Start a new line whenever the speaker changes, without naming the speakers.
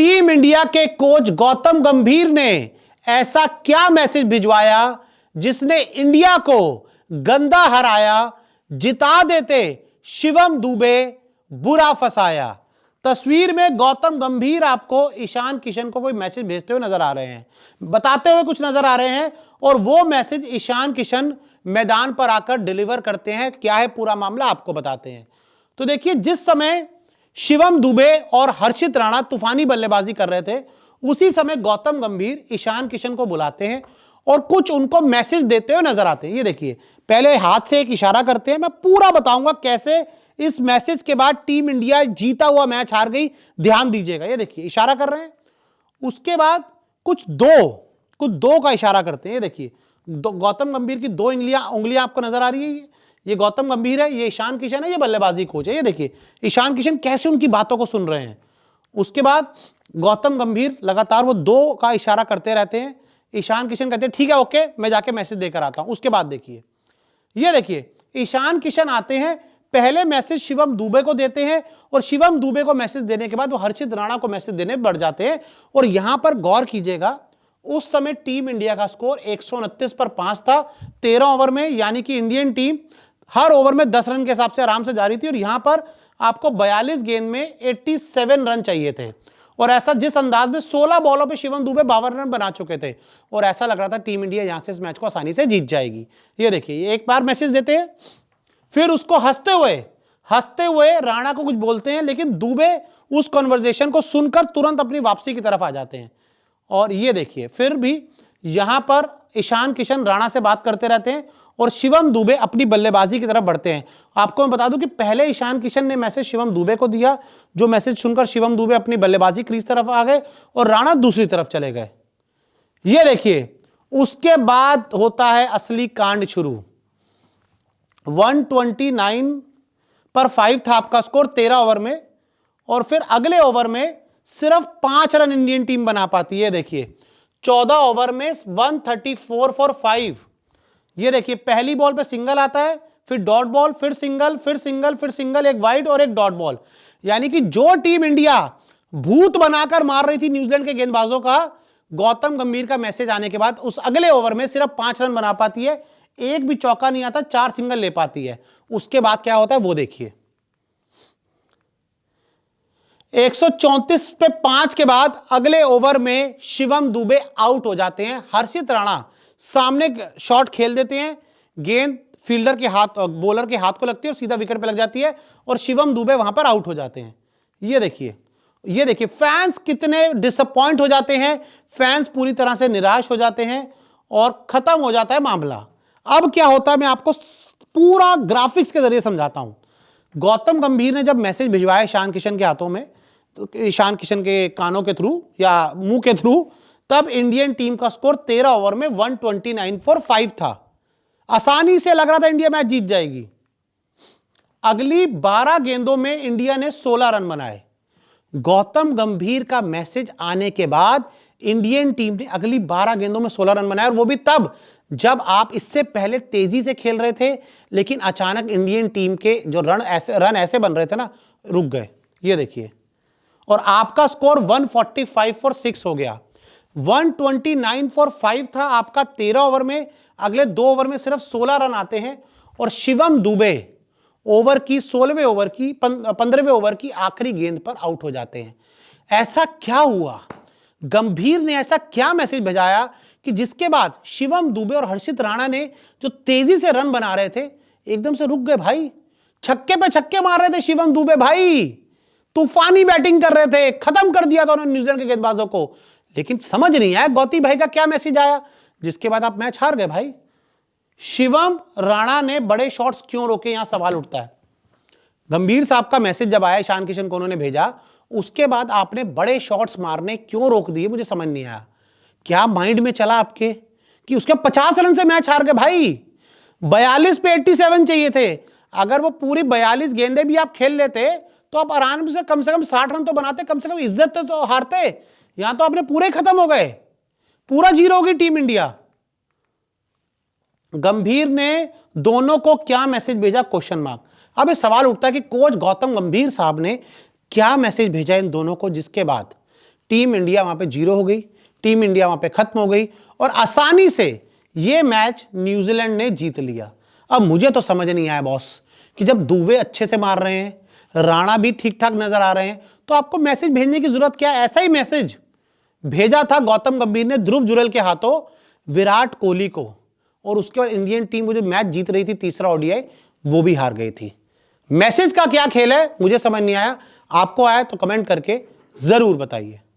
Team India के coach Gautam गंभीर ने ऐसा क्या मैसेज भिजवाया जिसने इंडिया को गंदा हराया, जिता देते शिवम दुबे, बुरा फंसाया। तस्वीर में गौतम गंभीर आपको ईशान किशन को कोई मैसेज भेजते हुए नजर आ रहे हैं, बताते हुए कुछ नजर आ रहे हैं, और वो मैसेज ईशान किशन मैदान पर आकर डिलीवर करते हैं। क्या है पूरा मामला आपको बताते हैं। तो देखिए, जिस समय शिवम दुबे और हर्षित राणा तूफानी बल्लेबाजी कर रहे थे, उसी समय गौतम गंभीर ईशान किशन को बुलाते हैं और कुछ उनको मैसेज देते हुए नजर आते हैं। ये देखिए, पहले हाथ से एक इशारा करते हैं, मैं पूरा बताऊंगा कैसे इस मैसेज के बाद टीम इंडिया जीता हुआ मैच हार गई, ध्यान दीजिएगा। ये देखिए, इशारा कर रहे हैं, उसके बाद कुछ दो का इशारा करते हैं। ये देखिए, गौतम गंभीर की दो उंगलियां आपको नजर आ रही है। ये गौतम गंभीर है, ये ईशान किशन है, ये बल्लेबाजी कोच है। ये देखिए ईशान किशन कैसे उनकी बातों को सुन रहे हैं। उसके बाद गौतम गंभीर लगातार वो दो का इशारा करते रहते हैं। ईशान किशन कहते हैं ठीक है, ओके, मैं जाके मैसेज देकर आता हूं। उसके बाद देखिए, ये देखिए ईशान किशन आते हैं, पहले मैसेज शिवम दुबे को देते हैं, और शिवम दुबे को मैसेज देने के बाद वो हर्षित राणा को मैसेज देने बढ़ जाते हैं। और यहां पर गौर कीजिएगा, उस समय टीम इंडिया का स्कोर 129 पर 5 था 13 ओवर में, यानी कि इंडियन टीम हर ओवर में 10 रन के हिसाब से आराम से जा रही थी, और यहां पर आपको 42 गेंद में 87 रन चाहिए थे। और ऐसा जिस अंदाज में 16 बॉलों पे शिवम दुबे 52 रन बना चुके थे, और ऐसा लग रहा था टीम इंडिया यहां से इस मैच को आसानी से जीत जाएगी। ये देखिए, एक बार मैसेज देते हैं, फिर उसको हंसते हुए राणा को कुछ बोलते हैं, लेकिन दुबे उस कन्वर्सेशन को सुनकर तुरंत अपनी वापसी की तरफ आ जाते हैं। और ये देखिए, फिर भी यहां पर ईशान किशन राणा से बात करते रहते हैं और शिवम दुबे अपनी बल्लेबाजी की तरफ बढ़ते हैं। आपको मैं बता दूं कि पहले ईशान किशन ने मैसेज शिवम दुबे को दिया, जो मैसेज सुनकर शिवम दुबे अपनी बल्लेबाजी क्रीज तरफ आ गए और राणा दूसरी तरफ चले गए। ये देखिए, उसके बाद होता है असली कांड शुरू। 129 पर 5 था आपका स्कोर 13 ओवर में, और फिर अगले ओवर में सिर्फ 5 रन इंडियन टीम बना पाती है। देखिए 14 ओवर में 134 फॉर 5। ये देखिए, पहली बॉल पे सिंगल आता है, फिर डॉट बॉल, फिर सिंगल, फिर सिंगल, फिर सिंगल, एक वाइड और एक डॉट बॉल। यानी कि जो टीम इंडिया भूत बनाकर मार रही थी न्यूजीलैंड के गेंदबाजों का, गौतम गंभीर का मैसेज आने के बाद उस अगले ओवर में सिर्फ 5 रन बना पाती है, एक भी चौका नहीं आता, 4 सिंगल ले पाती है। उसके बाद क्या होता है वो देखिए, 134 पे 5 के बाद अगले ओवर में शिवम दुबे आउट हो जाते हैं। हर्षित राणा सामने शॉट खेल देते हैं, गेंद फील्डर के हाथ, बॉलर के हाथ को लगती है और सीधा विकेट पे लग जाती है, और शिवम दुबे वहां पर आउट हो जाते हैं। ये देखिए फैंस कितने डिसअपॉइंट हो जाते हैं, फैंस पूरी तरह से निराश हो जाते हैं और खत्म हो जाता है मामला। अब क्या होता है मैं आपको पूरा ग्राफिक्स के जरिए समझाता हूं। गौतम गंभीर ने जब मैसेज भिजवाया ईशान किशन के हाथों में, तो ईशान किशन के कानों के थ्रू या मुंह के थ्रू, तब इंडियन टीम का स्कोर 13 ओवर में 129 फॉर 5 था। आसानी से लग रहा था इंडिया मैच जीत जाएगी। अगली 12 गेंदों में इंडिया ने 16 रन बनाए। गौतम गंभीर का मैसेज आने के बाद इंडियन टीम ने अगली 12 गेंदों में 16 रन बनाए, और वो भी तब जब आप इससे पहले तेजी से खेल रहे थे, लेकिन अचानक इंडियन टीम के जो रन ऐसे बन रहे थे ना, रुक गए। ये देखिए, और आपका स्कोर 145 फॉर 6 हो गया। 129 फॉर 5 था आपका 13 ओवर में, अगले 2 ओवर में सिर्फ 16 रन आते हैं, और शिवम दुबे 15वें ओवर की आखिरी गेंद पर आउट हो जाते हैं। ऐसा क्या हुआ, गंभीर ने ऐसा क्या मैसेज भेजाया कि जिसके बाद शिवम दुबे और हर्षित राणा ने जो तेजी से रन बना रहे थे, एकदम से रुक गए भाई। छक्के पे छक्के मार रहे थे शिवम दुबे भाई, तूफानी बैटिंग कर रहे थे, खत्म कर दिया था उन्होंने न्यूजीलैंड के गेंदबाजों को, लेकिन समझ नहीं आया गौती भाई का क्या मैसेज आया, जिसके बाद आप मैच हार गए भाई। शिवम राणा ने बड़े शॉट्स क्यों रोके, यहां सवाल उठता है। गंभीर साहब का मैसेज जब आया, ईशान किशन को उन्होंने भेजा, उसके बाद आपने बड़े शॉट्स मारने क्यों रोक दिए, मुझे समझ नहीं आया। क्या माइंड में चला आपके कि उसके 50 रन से मैच हार गए भाई। 42 पे 87 चाहिए थे, अगर वो पूरी 42 गेंदें भी आप खेल लेते तो आप आराम से कम 60 रन तो बनाते, कम से कम इज्जत तो हारते। यहां तो आपने पूरे खत्म हो गए, पूरा जीरो होगी टीम इंडिया। गंभीर ने दोनों को क्या मैसेज भेजा, क्वेश्चन मार्क। अब ये सवाल उठता है कि कोच गौतम गंभीर साहब ने क्या मैसेज भेजा इन दोनों को, जिसके बाद टीम इंडिया वहां पे 0 हो गई, टीम इंडिया वहां पे खत्म हो गई और आसानी से यह मैच न्यूजीलैंड ने जीत लिया। अब मुझे तो समझ नहीं आया बॉस कि जब दुबे अच्छे से मार रहे हैं, राणा भी ठीक ठाक नजर आ रहे हैं, तो आपको मैसेज भेजने की जरूरत क्या है? ऐसा ही मैसेज भेजा था गौतम गंभीर ने ध्रुव जुरैल के हाथों विराट कोहली को, और उसके बाद इंडियन टीम वो जो मैच जीत रही थी तीसरा ओडीआई, वो भी हार गई थी। मैसेज का क्या खेल है मुझे समझ नहीं आया। आपको आया तो कमेंट करके जरूर बताइए।